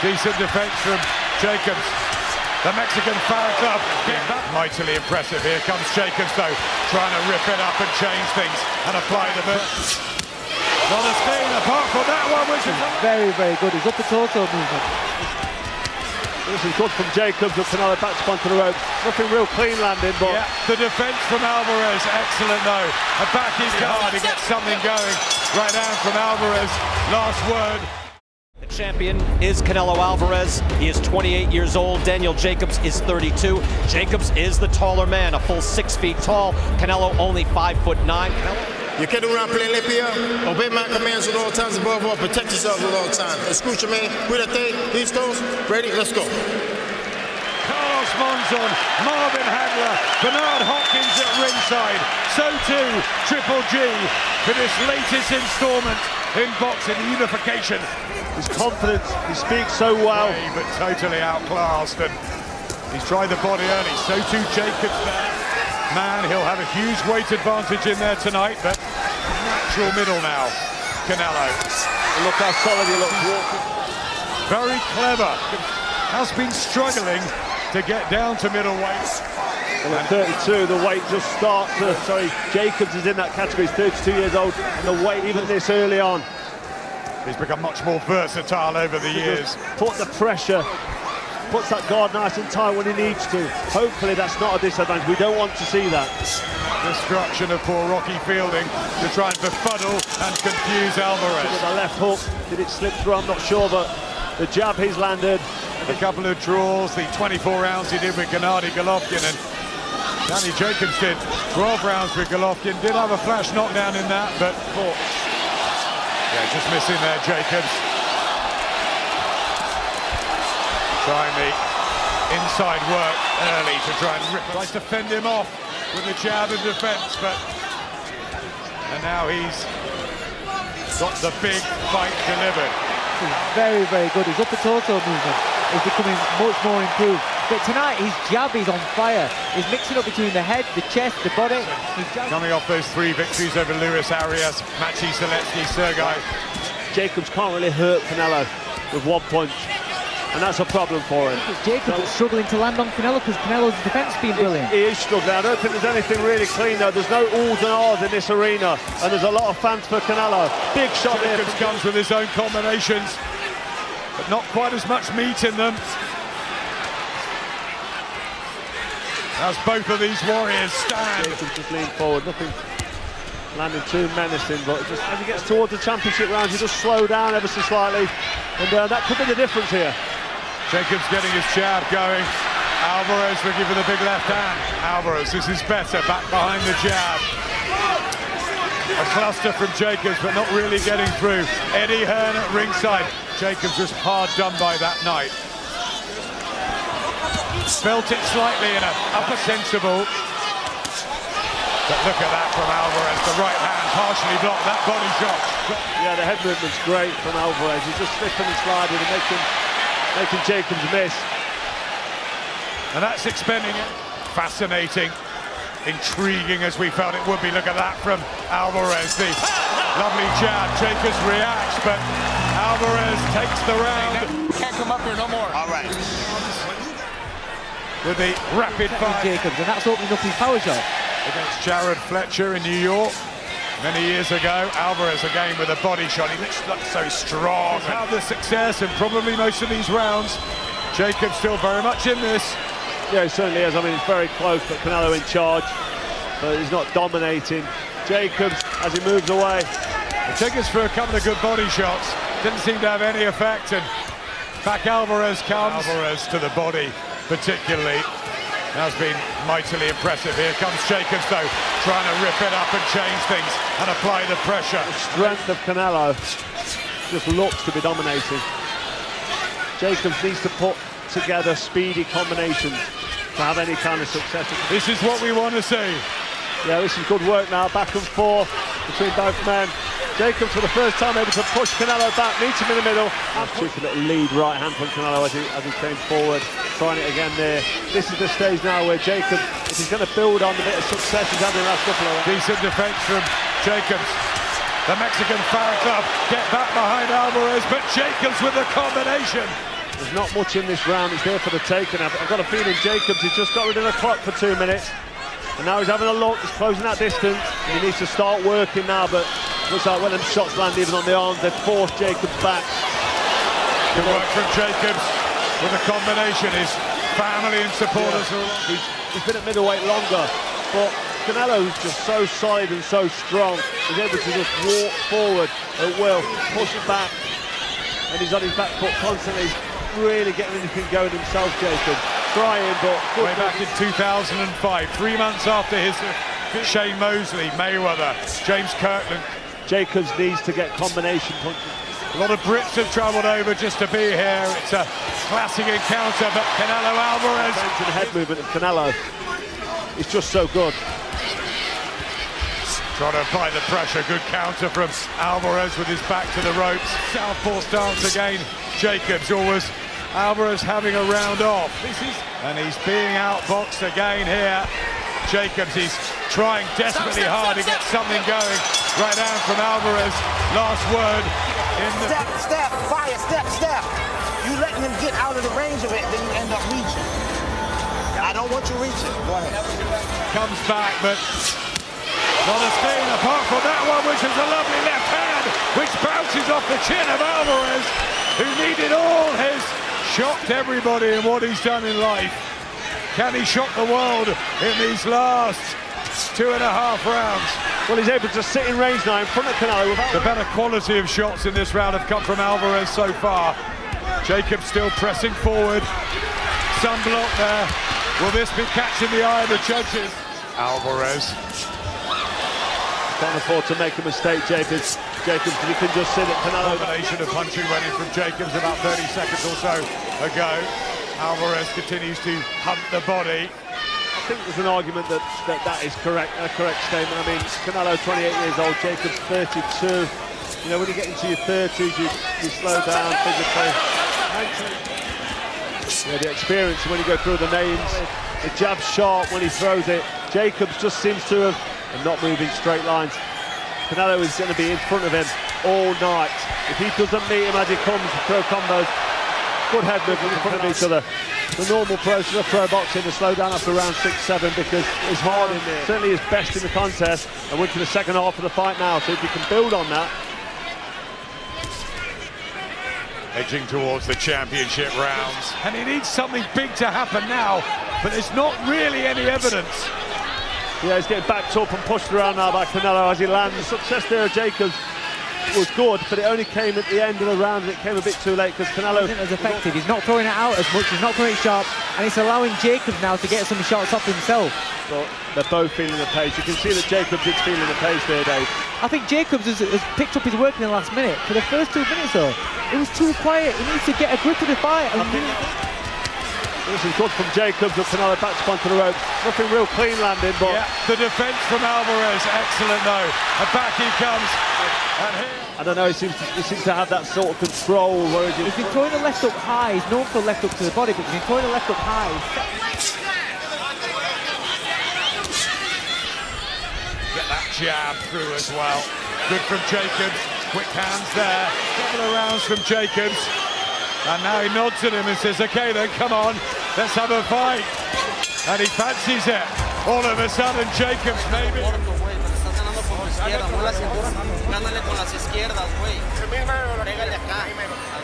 Decent defense from Jacobs. The Mexican Fan Club get that mightily impressive. Here comes Jacobs though, trying to rip it up and change things and apply the bit. Not a stain apart from that one, which is very, very good. His upper torso movement. This is good from Jacobs with Canelo back onto the ropes. Nothing real clean landing, but yeah, the defense from Alvarez, excellent though. A back his guard, he gets something going. Right down from Alvarez. Last word. The champion is Canelo Alvarez. He is 28 years old. Daniel Jacobs is 32. Jacobs is the taller man, a full 6 feet tall. Canelo only 5'9". You can't around playing Lipia. Obey my commands at all times, above all. Protect yourselves at all times. Escucha me. Cuídate. Listos. Ready? Let's go. Carlos Monzon, Marvin Hagler, Bernard Hopkins at ringside. So too, Triple G for this latest installment in boxing unification. his confidence, he speaks so well. But totally outclassed, and he's tried the body early. So too Jacobs there. Man, he'll have a huge weight advantage in there tonight, but natural middle now, Canelo. Look how solid he looks walking. Very clever. Has been struggling to get down to middleweight. Well, at 32, the weight just starts to... Sorry, Jacobs is in that category. He's 32 years old, and the weight, even this early on... He's become much more versatile over the years. Put the pressure, puts that guard nice and tight when he needs to. Hopefully that's not a disadvantage. We don't want to see that. Destruction of poor Rocky Fielding to try and befuddle and confuse Alvarez. With the left hook, did it slip through? I'm not sure, but the jab he's landed. A couple of draws, the 24 rounds he did with Gennady Golovkin, and Danny Jacobs did 12 rounds with Golovkin. Did have a flash knockdown in that, but yeah, just missing there, Jacobs. Trying the inside work early to try and rip. Tries to fend him off with the jab in defence, and now he's got the big fight delivered. He's very, very good. His upper torso movement is becoming much more improved. But tonight, his jab is on fire. He's mixing up between the head, the chest, the body. Coming off those 3 victories over Luis Arias, Maciej Zalewski, Sergey. Jacobs can't really hurt Canelo with one punch, and that's a problem for him. Jacobs is struggling to land on Canelo because Canelo's defence has been brilliant. He is struggling. I don't think there's anything really clean though. There's no oohs and ahs in this arena, and there's a lot of fans for Canelo. Big shot here. Jacobs comes with his own combinations, but not quite as much meat in them. As both of these warriors stand. Jacobs just leaned forward, nothing landing too menacing, but just as he gets towards the championship rounds, he just slow down ever so slightly, and that could be the difference here. Jacobs getting his jab going. Alvarez looking for the big left hand. Alvarez, this is better, back behind the jab. A cluster from Jacobs, but not really getting through. Eddie Hearn at ringside. Jacobs was hard done by that night. Felt it slightly in a upper sensible. But look at that from Alvarez. The right hand partially blocked that body shot. Yeah, the head movement's great from Alvarez. He's just slipping and sliding and making Jacobs miss. And that's expending it. Fascinating, intriguing as we felt it would be. Look at that from Alvarez. The lovely jab. Jacobs reacts, but Alvarez takes the round. Can't come up here no more. All right. With the rapid fire. Jacobs, and that's opening up his power shot. Against Jared Fletcher in New York many years ago. Alvarez again with a body shot. He looks so strong. He's had the success and probably most of these rounds. Jacobs still very much in this. Yeah, he certainly is. I mean, it's very close, but Canelo in charge, but he's not dominating. Jacobs, as he moves away. Jacobs for a couple of good body shots. Didn't seem to have any effect, and back Alvarez comes. Alvarez to the body particularly. Has been mightily impressive. Here comes Jacobs though, trying to rip it up and change things and apply the pressure. The strength of Canelo just looks to be dominating. Jacobs needs to put together speedy combinations to have any kind of success. This is what we want to see. Yeah, this is good work now, back and forth between both men. Jacobs for the first time able to push Canelo back, meet him in the middle. And took a little lead right hand from Canelo as he came forward, trying it again there. This is the stage now where Jacobs, if he's going to build on the bit of success he's had in the last couple of rounds. Decent defense from Jacobs. The Mexican Fan Club get back behind Alvarez, but Jacobs with the combination. There's not much in this round. It's there for the taking. I've got a feeling Jacobs has just got rid of the clock for 2 minutes. And now he's having a look. He's closing that distance. And he needs to start working now, but looks like when them shots land even on the arms, they've forced Jacobs back. Good work from Jacobs with a combination. His family and supporters are... He's been at middleweight longer, but Canelo's just so solid and so strong. He's able to just walk forward at will, push it back, and he's on his back foot constantly. He's really getting anything going himself, Jacob. Trying, but... Way back in 2005, 3 months after his Shane Mosley, Mayweather, James Kirkland. Jacobs needs to get combination punches. A lot of Brits have travelled over just to be here. It's a classic encounter, but Canelo Alvarez... The head movement of Canelo is just so good. Trying to apply the pressure. Good counter from Alvarez with his back to the ropes. Southpaw stance again. Jacobs always... Alvarez having a round off. And he's being outboxed again here. Jacobs, he's trying desperately hard to get something going. Right down from Alvarez. Last word. Step, fire, step. You letting him get out of the range of it, then you end up reaching. I don't want you reaching. Go ahead. Comes back, but not a stain apart from that one, which is a lovely left hand, which bounces off the chin of Alvarez, who needed all his... Shocked everybody in what he's done in life. Can he shock the world in these last 2.5 rounds? Well, he's able to sit in range now in front of Canelo. The better quality of shots in this round have come from Alvarez so far. Jacobs still pressing forward. Some block there. Will this be catching the eye of the judges? Alvarez. Can't afford to make a mistake, Jacobs. Jacobs, if he can just sit at Canelo. Combination of punching ready from Jacobs about 30 seconds or so ago. Alvarez continues to hunt the body. I think there's an argument that is correct, a correct statement. I mean, Canelo 28 years old, Jacobs 32. You know, when you get into your 30s, you slow down physically. Yeah, the experience when you go through the names, the jab sharp when he throws it. Jacobs just seems to have not moving straight lines. Canelo is going to be in front of him all night. If he doesn't meet him as he comes to throw combos, good head movement in front of each other. The normal process of pro boxing to slow down after round 6-7 because it's hard in there. Certainly his best in the contest and went to the second half of the fight now. So if you can build on that. Edging towards the championship rounds. And he needs something big to happen now, but there's not really any evidence. Yeah, he's getting backed up and pushed around now by Canelo as he lands. The success there of Jacobs was good, but it only came at the end of the round and it came a bit too late because Canelo isn't as effective. He's not throwing it out as much, he's not throwing it sharp, and it's allowing Jacobs now to get some shots off himself. But they're both feeling the pace. You can see that Jacobs is feeling the pace there, Dave. I think Jacobs has picked up his work in the last minute. For the first 2 minutes though, it was too quiet. He needs to get a grip of the fight. This is good from Jacobs with Canelo back onto the ropes. Nothing real clean landing, but... Yeah, the defence from Alvarez, excellent though. And back he comes. And here... I don't know, he seems to have that sort of control. Where he's been throwing the left up high. He's known for left up to the body, but he's been throwing the left up high. Get that jab through as well. Good from Jacobs. Quick hands there. Couple of rounds from Jacobs. And now he nods at him and says, okay then, come on, let's have a fight. And he fancies it. All of a sudden, Jacobs maybe.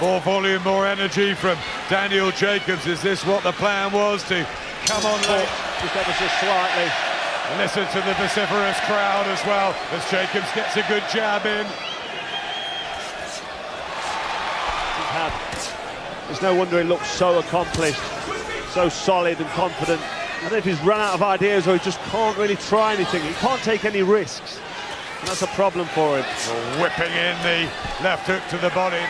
More volume, more energy from Daniel Jacobs. Is this what the plan was, to come on late? Just ever so slightly. Listen to the vociferous crowd as well as Jacobs gets a good jab in. It's no wonder he looks so accomplished, so solid and confident. I don't know if he's run out of ideas or he just can't really try anything. He can't take any risks. And that's a problem for him. Whipping in the left hook to the body.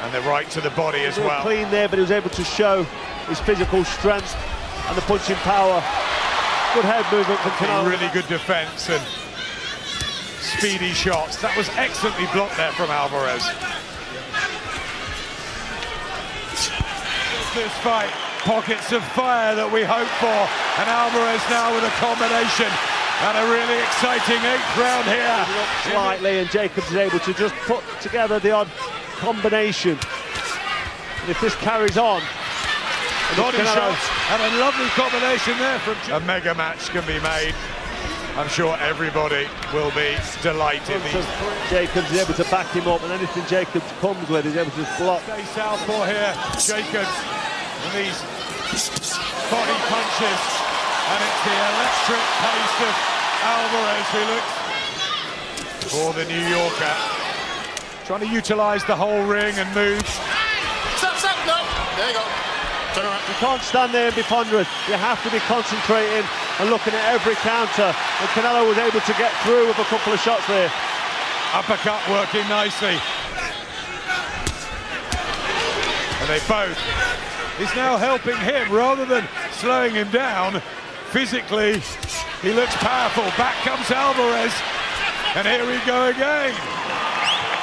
And the right to the body as well. Clean there, but he was able to show his physical strength and the punching power. Good head movement from Canelo. Really good defence and speedy shots. That was excellently blocked there from Alvarez. This fight, pockets of fire that we hope for, and Alvarez now with a combination and a really exciting 8th round here. Slightly, and Jacobs is able to just put together the odd combination. And if this carries on, Body shots and a lovely combination there from... A mega match can be made. I'm sure everybody will be delighted. Jacobs is able to back him up, and anything Jacobs comes with is able to just block. Stay southpaw here, Jacobs, and these body punches, and it's the electric pace of Alvarez who looks for the New Yorker. Trying to utilise the whole ring and move. Stop, no. There you go. Turn around. You can't stand there and be ponderous. You have to be concentrating and looking at every counter. And Canelo was able to get through with a couple of shots there. Uppercut working nicely. And they both. He's now helping him rather than slowing him down. Physically, he looks powerful. Back comes Alvarez. And here we go again.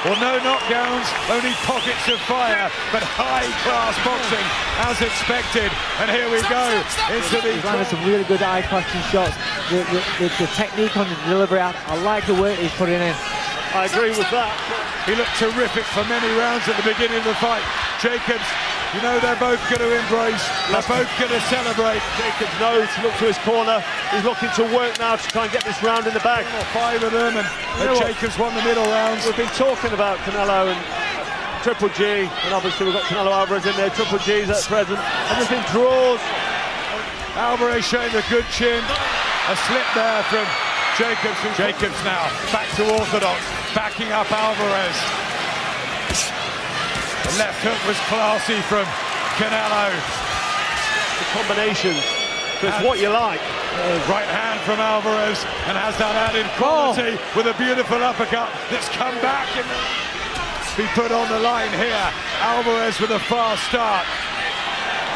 Well, no knockdowns, only pockets of fire, but high-class boxing, as expected. And here we go into the... He's landed some really good eye-catching shots. The technique on the delivery, I like the work he's putting in. I agree with that. He looked terrific for many rounds at the beginning of the fight. Jacobs, you know they're both going to embrace, they're both going to celebrate. Jacobs knows to look to his corner. He's looking to work now to try and get this round in the bag. 5 of them, and Jacobs won the middle rounds. We've been talking about Canelo and Triple G, and obviously we've got Canelo Alvarez in there. Triple G's at present. Everything draws. Alvarez showing a good chin. A slip there from Jacobs. Jacobs now back to orthodox, backing up Alvarez. The left hook was classy from Canelo. The combinations, it's what you like. Right hand from Alvarez, and has that added quality with a beautiful uppercut that's come back and be put on the line here. Alvarez with a fast start.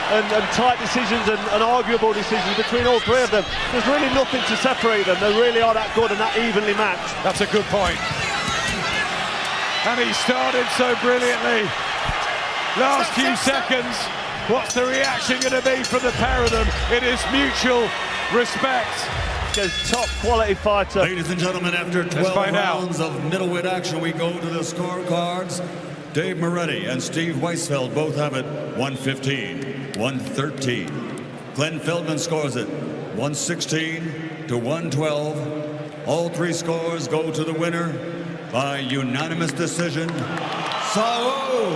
And tight decisions and arguable decisions between all three of them. There's really nothing to separate them. They really are that good and that evenly matched. That's a good point. And he started so brilliantly. Last few seconds, what's the reaction going to be from the pair of them? It is mutual respect. Top quality fighter. Ladies and gentlemen, after 12 rounds of middleweight action, we go to the scorecards. Dave Moretti and Steve Weisfeld both have it 115, 113. Glenn Feldman scores it 116 to 112. All three scores go to the winner by unanimous decision. Saul